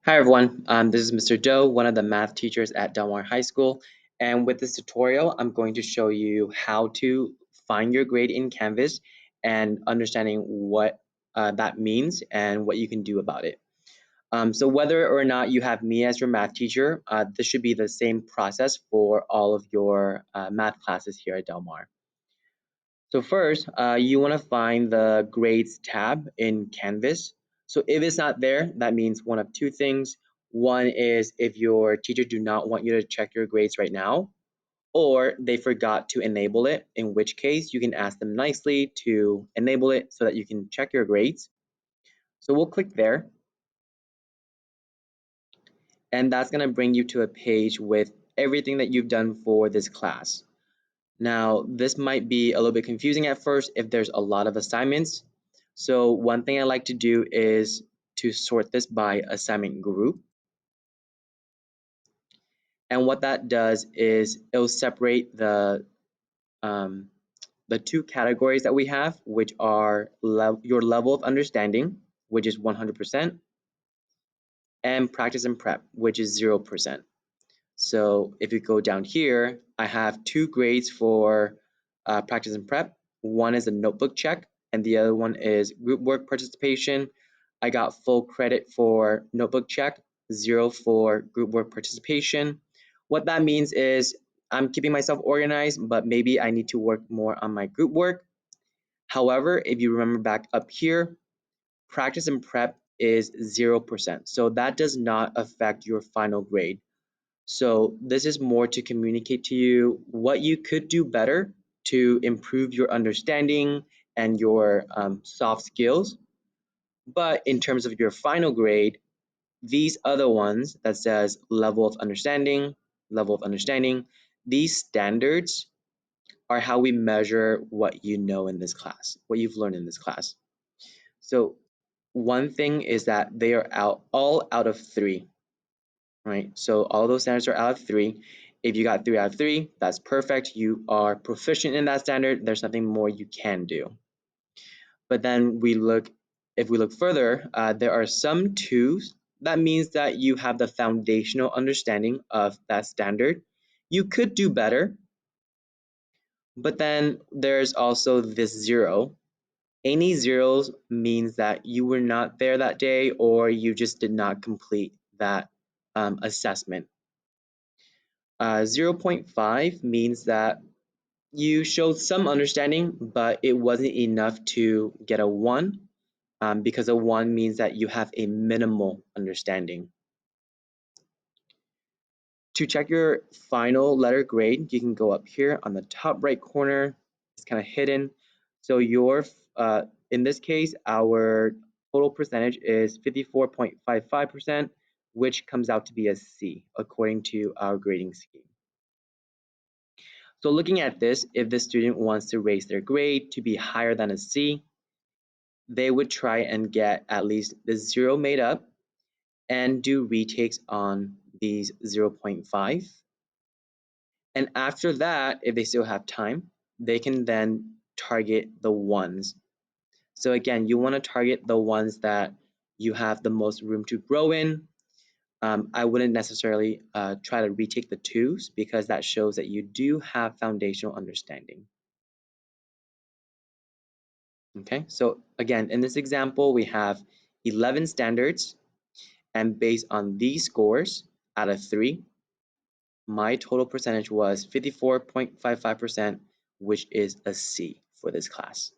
Hi everyone, this is Mr. Doe, one of the math teachers at Del Mar High School, and with this tutorial I'm going to show you how to find your grade in Canvas and understanding what that means and what you can do about it. So whether or not you have me as your math teacher, this should be the same process for all of your math classes here at Del Mar. So first, you want to find the grades tab in Canvas. So if it's not there, that means one of two things. One is if your teacher do not want you to check your grades right now, or they forgot to enable it, in which case you can ask them nicely to enable it so that you can check your grades. So we'll click there. And that's going to bring you to a page with everything that you've done for this class. Now, this might be a little bit confusing at first if there's a lot of assignments. So one thing I like to do is to sort this by assignment group. And what that does is it'll separate the two categories that we have, which are your level of understanding, which is 100%, and practice and prep, which is 0%. So if you go down here, I have two grades for practice and prep. One is a notebook check, and the other one is group work participation. I got full credit for notebook check, 0 for group work participation. What that means is I'm keeping myself organized, but maybe I need to work more on my group work. However, if you remember back up here, practice and prep is 0%. So that does not affect your final grade. So this is more to communicate to you what you could do better to improve your understanding and your soft skills. But in terms of your final grade, these other ones that says level of understanding, these standards are how we measure what you know in this class, what you've learned in this class. So one thing is that they are all out of 3. Right? So all those standards are out of 3. If you got 3 out of 3, that's perfect. You are proficient in that standard. There's nothing more you can do. But then if we look further, there are some 2s. That means that you have the foundational understanding of that standard. You could do better. But then there's also this 0. Any zeros means that you were not there that day or you just did not complete that assessment. 0.5 means that you showed some understanding, but it wasn't enough to get a 1, because a 1 means that you have a minimal understanding. To check your final letter grade, you can go up here on the top right corner. It's kind of hidden. So in this case, our total percentage is 54.55%, which comes out to be a C according to our grading scheme. So looking at this, if the student wants to raise their grade to be higher than a C, they would try and get at least the 0 made up and do retakes on these 0.5. And after that, if they still have time, they can then target the 1s. So again, you want to target the ones that you have the most room to grow in. I wouldn't necessarily try to retake the 2s because that shows that you do have foundational understanding. Okay, so again, in this example, we have 11 standards, and based on these scores out of 3, my total percentage was 54.55%, which is a C for this class.